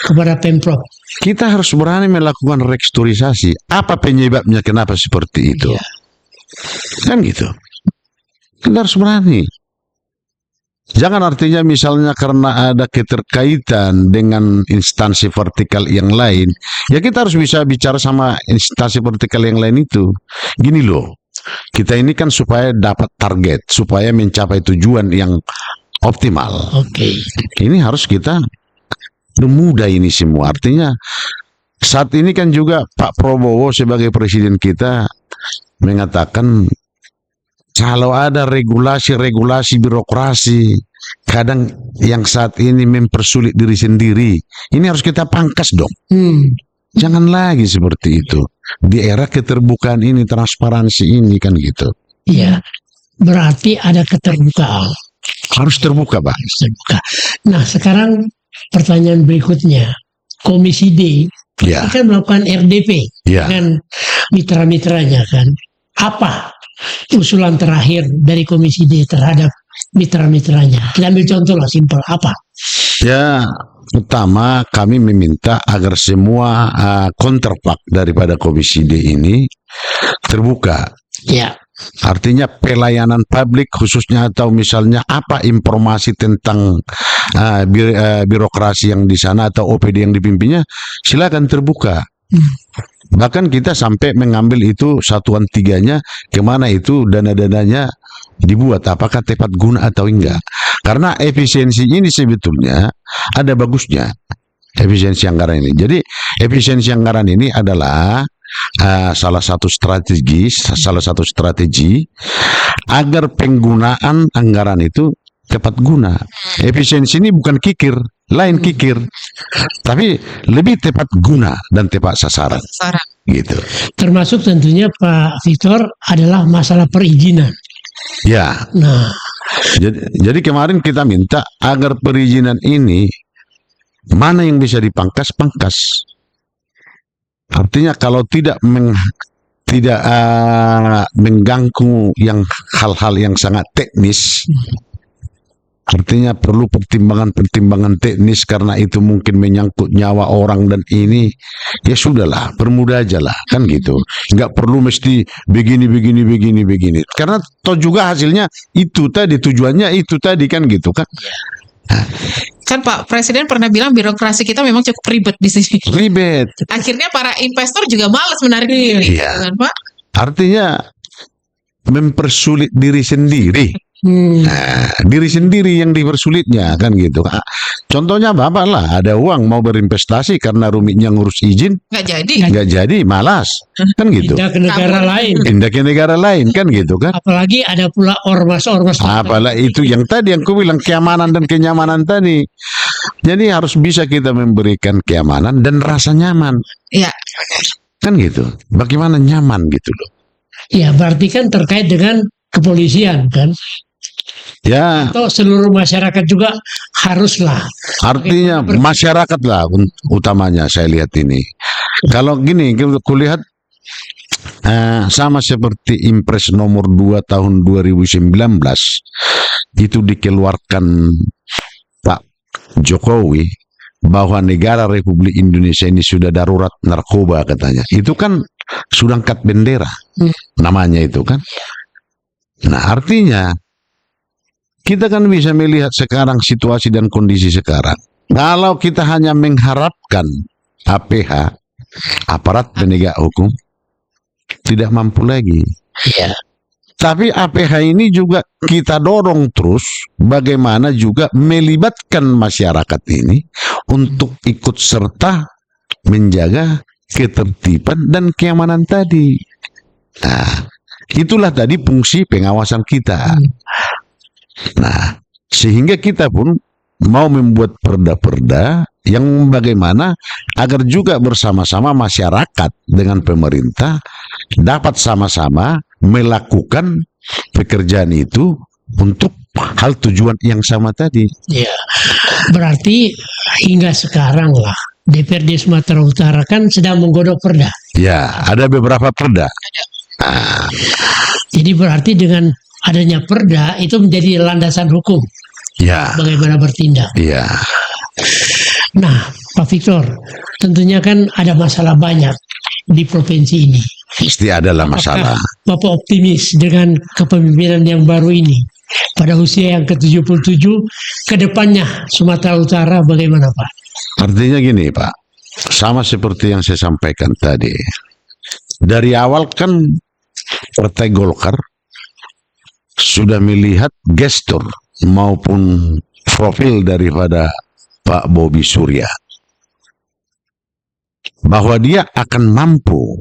kepada Pemprov? Kita harus berani melakukan restrukturisasi. Apa penyebabnya kenapa seperti itu? Ya. Kan gitu. Kita harus berani. Jangan artinya misalnya karena ada keterkaitan dengan instansi vertikal yang lain, ya kita harus bisa bicara sama instansi vertikal yang lain itu. Gini loh, kita ini kan supaya dapat target, supaya mencapai tujuan yang optimal. Oke. Ini harus kita mudah ini semua. Artinya saat ini kan juga Pak Prabowo sebagai presiden kita mengatakan kalau ada regulasi birokrasi kadang yang saat ini mempersulit diri sendiri, ini harus kita pangkas dong. Jangan lagi seperti itu. Di era keterbukaan ini, transparansi ini kan gitu. Iya. Berarti ada keterbukaan. Harus terbuka, Pak. Harus terbuka. Nah, sekarang pertanyaan berikutnya. Komisi D Ya, akan melakukan RDP ya. dengan mitra-mitranya kan. Apa usulan terakhir dari Komisi D terhadap mitra-mitranya? Kita ambil contoh lah, simpel. Apa? Ya, pertama kami meminta agar semua counterpart daripada Komisi D ini terbuka. Ya. Artinya pelayanan publik khususnya atau misalnya apa informasi tentang birokrasi yang di sana atau OPD yang dipimpinnya silakan terbuka. Bahkan kita sampai mengambil itu satuan tiganya kemana itu dana-dananya dibuat, apakah tepat guna atau enggak. Karena efisiensi ini sebetulnya ada bagusnya, efisiensi anggaran ini. Jadi efisiensi anggaran ini adalah salah satu strategi agar penggunaan anggaran itu tepat guna. Efisiensi ini bukan kikir, lain kikir, tapi lebih tepat guna dan tepat sasaran. Gitu. Termasuk tentunya Pak Victor adalah masalah perizinan. Ya. Nah, Jadi kemarin kita minta agar perizinan ini mana yang bisa dipangkas, pangkas. Artinya kalau tidak mengganggu yang hal-hal yang sangat teknis, artinya perlu pertimbangan teknis karena itu mungkin menyangkut nyawa orang dan ini, ya sudahlah, permudah aja lah, kan gitu. Nggak perlu mesti begini. Karena toh juga hasilnya itu tadi, tujuannya itu tadi kan gitu kan. Kan Pak Presiden pernah bilang birokrasi kita memang cukup ribet di sini. Ribet. Akhirnya para investor juga malas menarik diri, Iya. kan Pak? Artinya mempersulit diri sendiri. Diri sendiri yang dipersulitnya kan gitu. Contohnya Bapak lah, ada uang mau berinvestasi karena rumitnya ngurus izin, nggak jadi, malas kan gitu. pindah ke negara lain. Pindah ke negara lain kan gitu kan. Apalagi ada pula ormas-ormas. Apalah itu yang tadi yang ku bilang keamanan dan kenyamanan tadi. Jadi harus bisa kita memberikan keamanan dan rasa nyaman. Iya. Kan gitu. Bagaimana nyaman gitu loh. Ya, berarti kan terkait dengan kepolisian kan. Ya, Atau seluruh masyarakat juga haruslah. artinya masyarakat lah utamanya saya lihat ini. Kalau gini, kulihat sama seperti Impres nomor 2 tahun 2019 itu dikeluarkan Pak Jokowi bahwa negara Republik Indonesia ini sudah darurat narkoba katanya. Itu kan sudah angkat bendera namanya itu kan. Nah artinya kita kan bisa melihat sekarang situasi dan kondisi sekarang. Kalau kita hanya mengharapkan APH, aparat penegak hukum, tidak mampu lagi. Iya. Tapi APH ini juga kita dorong terus bagaimana juga melibatkan masyarakat ini untuk ikut serta menjaga ketertiban dan keamanan tadi. Nah, itulah tadi fungsi pengawasan kita. Nah, sehingga kita pun mau membuat perda-perda yang bagaimana agar juga bersama-sama masyarakat dengan pemerintah dapat sama-sama melakukan pekerjaan itu untuk hal tujuan yang sama tadi. Ya, berarti hingga sekarang lah DPRD Sumatera Utara kan sedang menggodok perda. Ya, ada beberapa perda. Jadi berarti dengan adanya perda itu menjadi landasan hukum Ya, bagaimana bertindak. ya, Nah, Pak Victor, tentunya kan ada masalah banyak di provinsi ini. pasti adalah masalah. Bapak optimis dengan kepemimpinan yang baru ini pada usia yang ke-77, ke depannya Sumatera Utara bagaimana, Pak? Artinya gini, Pak. Sama seperti yang saya sampaikan tadi. Dari awal kan Partai Golkar sudah melihat gestur maupun profil daripada Pak Bobi Surya bahwa dia akan mampu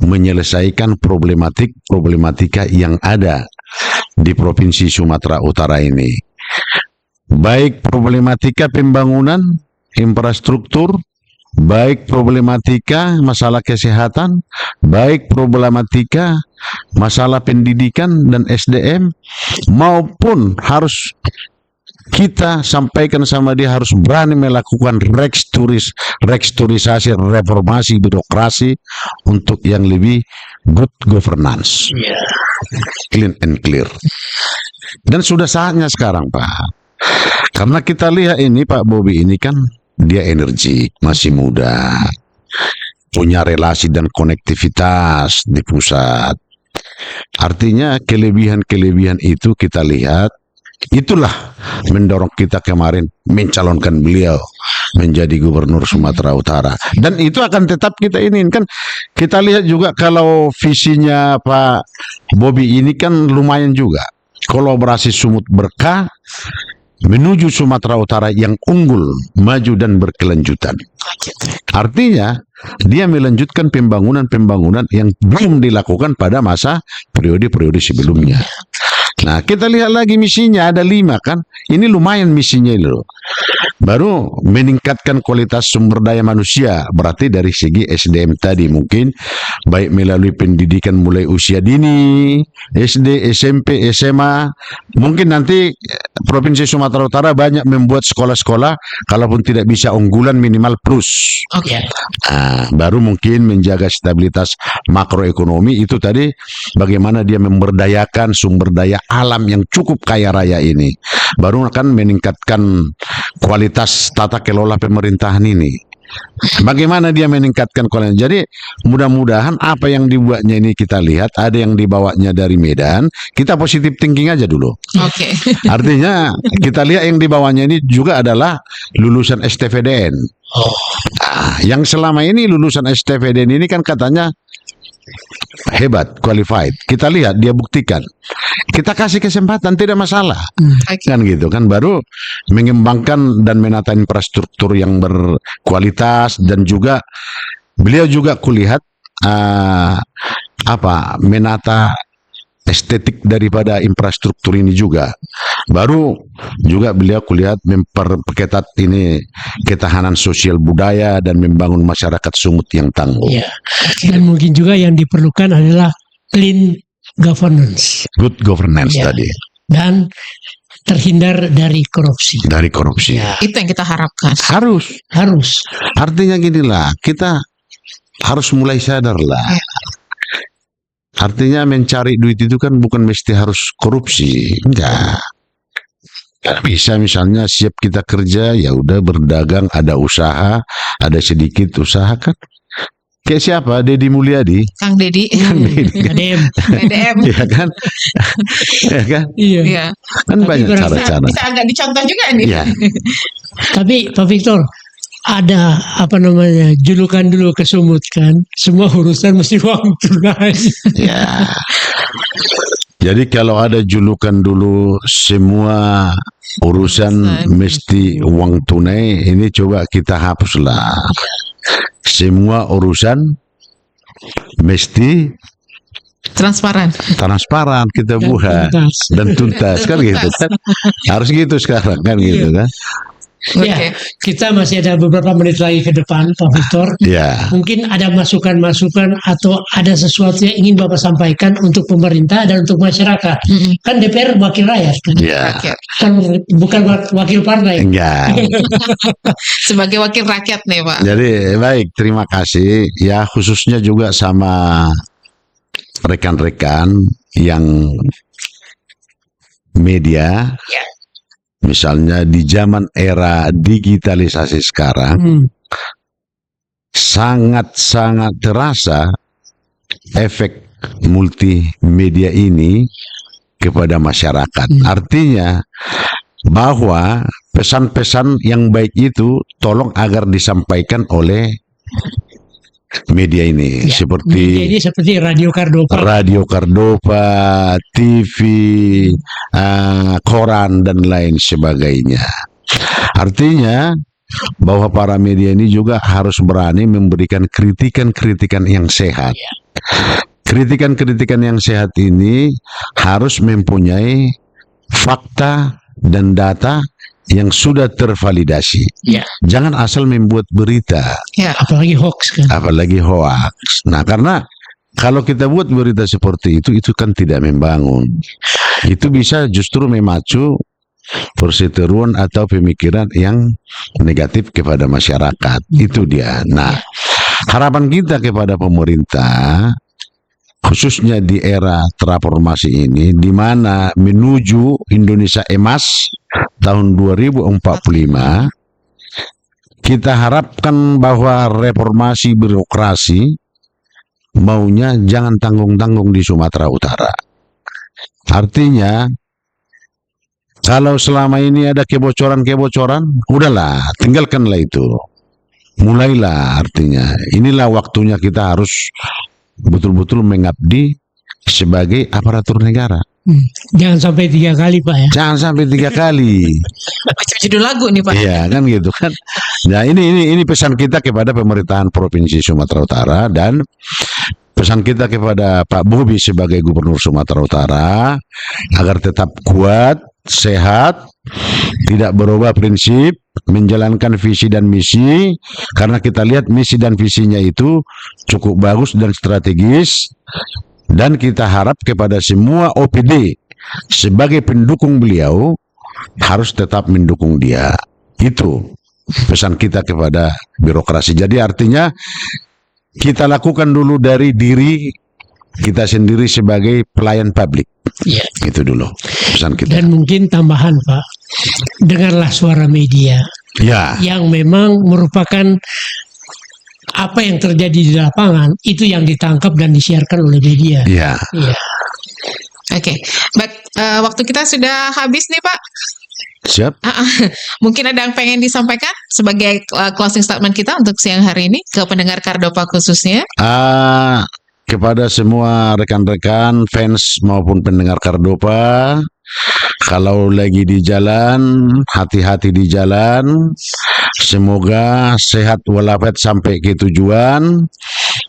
menyelesaikan problematika yang ada di Provinsi Sumatera Utara ini. Baik problematika pembangunan infrastruktur, baik problematika masalah kesehatan, baik problematika masalah pendidikan dan SDM, maupun harus kita sampaikan sama dia harus berani melakukan restrukturisasi, reformasi birokrasi untuk yang lebih good governance, clean and clear. Dan sudah saatnya sekarang, Pak. Karena kita lihat ini Pak Bobi ini kan dia energi, masih muda, punya relasi dan konektivitas di pusat. Artinya kelebihan-kelebihan itu kita lihat, itulah mendorong kita kemarin mencalonkan beliau menjadi gubernur Sumatera Utara. Dan itu akan tetap kita inginkan. Kita lihat juga kalau visinya Pak Bobi ini kan lumayan juga. Kolaborasi Sumut Berkah menuju Sumatera Utara yang unggul, maju dan berkelanjutan. Artinya dia melanjutkan pembangunan-pembangunan yang belum dilakukan pada masa periode-periode sebelumnya. Nah, kita lihat lagi misinya ada 5 kan. Ini lumayan misinya loh. Baru meningkatkan kualitas sumber daya manusia. Berarti dari segi SDM tadi mungkin baik melalui pendidikan mulai usia dini, SD, SMP, SMA. Mungkin nanti Provinsi Sumatera Utara banyak membuat sekolah-sekolah, kalaupun tidak bisa unggulan minimal plus. Oke. Baru mungkin menjaga stabilitas makroekonomi itu tadi bagaimana dia memberdayakan sumber daya alam yang cukup kaya raya ini. Baru akan meningkatkan kualitas tata kelola pemerintahan ini. Bagaimana dia meningkatkan kualitas. Jadi mudah-mudahan apa yang dibuatnya ini kita lihat, ada yang dibawanya dari Medan, kita positif thinking aja dulu. Oke. Artinya kita lihat yang dibawanya ini juga adalah lulusan STVDN. Yang selama ini lulusan STVDN ini kan katanya hebat, qualified. Kita lihat, dia buktikan. Kita kasih kesempatan, tidak masalah. Kan gitu kan, baru mengembangkan dan menata infrastruktur yang berkualitas, dan juga beliau juga kulihat menata estetik daripada infrastruktur ini juga. Baru juga beliau kulihat memperketat ini ketahanan sosial budaya dan membangun masyarakat Sumut yang tangguh. Ya. Dan mungkin juga yang diperlukan adalah clean governance. Good governance Ya. tadi. Dan terhindar dari korupsi. Dari korupsi. Ya. Itu yang kita harapkan. Harus. Artinya ginilah, kita harus mulai sadar lah. Artinya mencari duit itu kan bukan mesti harus korupsi, enggak. Bisa misalnya siap kita kerja, ya udah berdagang, ada usaha, ada sedikit usaha kan. Kayak siapa? Deddy Mulyadi. Kang Deddy. ADM. DDM. Iya kan? Ya kan? Iya. Iya. Kan Tapi banyak berasa- cara-cara. Bisa agak dicontoh juga nih. Iya. Tapi Pak Victor, ada julukan dulu ke Sumut kan, semua urusan mesti uang tunai. Ya. Jadi kalau ada julukan dulu semua urusan mesti uang tunai, ini coba kita hapuslah. semua urusan mesti Transparan. transparan kita Dan buat tuntas. dan tuntas kan gitu kan. Harus gitu sekarang kan gitu kan. Oke. Ya, kita masih ada beberapa menit lagi ke depan, Pak Victor. Ya. Mungkin ada masukan-masukan atau ada sesuatu yang ingin Bapak sampaikan untuk pemerintah dan untuk masyarakat. Kan DPR wakil rakyat, kan? Ya. Rakyat. Kan bukan wakil partai. Enggak. Sebagai wakil rakyat nih Pak. Jadi baik, terima kasih ya, khususnya juga sama rekan-rekan yang media. Ya. Misalnya di zaman era digitalisasi sekarang Hmm. sangat-sangat terasa efek multimedia ini kepada masyarakat. Artinya bahwa pesan-pesan yang baik itu tolong agar disampaikan oleh media ini, Ya, seperti Jadi seperti Radio Kardopa. Radio Kardopa, TV, koran dan lain sebagainya. Artinya bahwa para media ini juga harus berani memberikan kritikan-kritikan yang sehat. Kritikan-kritikan yang sehat ini harus mempunyai fakta dan data yang sudah tervalidasi. Ya. Jangan asal membuat berita, Ya. Apalagi hoax, kan? apalagi hoax. Nah, karena kalau kita buat berita seperti itu kan tidak membangun. Itu bisa justru memacu perseteruan atau pemikiran yang negatif kepada masyarakat. Itu dia. Nah, harapan kita kepada pemerintah, khususnya di era transformasi ini, di mana menuju Indonesia Emas tahun 2045, kita harapkan bahwa reformasi birokrasi maunya jangan tanggung-tanggung di Sumatera Utara. Artinya, kalau selama ini ada kebocoran-kebocoran, udahlah, tinggalkanlah itu. Mulailah, artinya. Inilah waktunya kita harus betul-betul mengabdi sebagai aparatur negara. Jangan sampai 3 kali, Pak, ya. Jangan sampai 3 kali. Macam judul lagu nih Pak. Iya, kan gitu kan. Nah, ini pesan kita kepada pemerintahan Provinsi Sumatera Utara dan pesan kita kepada Pak Bobi sebagai Gubernur Sumatera Utara agar tetap kuat, sehat, tidak berubah prinsip, menjalankan visi dan misi, karena kita lihat misi dan visinya itu cukup bagus dan strategis, dan kita harap kepada semua OPD sebagai pendukung beliau harus tetap mendukung dia. Itu pesan kita kepada birokrasi. Jadi artinya kita lakukan dulu dari diri kita sendiri sebagai pelayan publik. Ya. Itu dulu pesan kita. Dan mungkin tambahan, Pak, dengarlah suara media Ya, yang memang merupakan apa yang terjadi di lapangan, itu yang ditangkap dan disiarkan oleh media. ya. Iya. Oke. Baik, waktu kita sudah habis nih Pak. Siap. Mungkin ada yang pengen disampaikan sebagai closing statement kita untuk siang hari ini ke pendengar Kardopa khususnya. Kepada semua rekan-rekan, fans maupun pendengar Kardopa, kalau lagi di jalan, hati-hati di jalan. Semoga sehat walafiat sampai ke tujuan,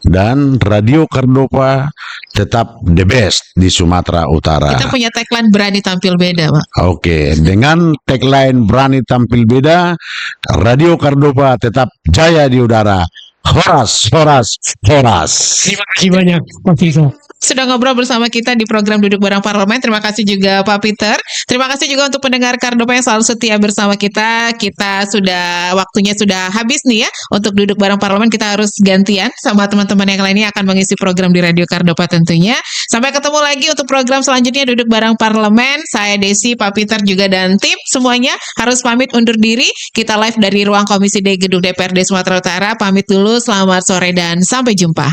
dan Radio Kardopa tetap the best di Sumatera Utara. Kita punya tagline berani tampil beda, Pak. Oke, dengan tagline berani tampil beda, Radio Kardopa tetap jaya di udara. Horas, horas, horas. Terima kasih banyak, Pak Tito. Sudah ngobrol bersama kita di program Duduk Bareng Parlemen. Terima kasih juga Pak Peter. Terima kasih juga untuk pendengar Kardopa yang selalu setia bersama kita. Waktunya sudah habis nih ya. Untuk Duduk Bareng Parlemen kita harus gantian sama teman-teman yang lainnya akan mengisi program di Radio Kardopa tentunya. Sampai ketemu lagi untuk program selanjutnya Duduk Bareng Parlemen. Saya Desi, Pak Peter juga dan tim semuanya harus pamit undur diri. Kita live dari ruang Komisi D Gedung DPRD Sumatera Utara. Pamit dulu, selamat sore dan sampai jumpa.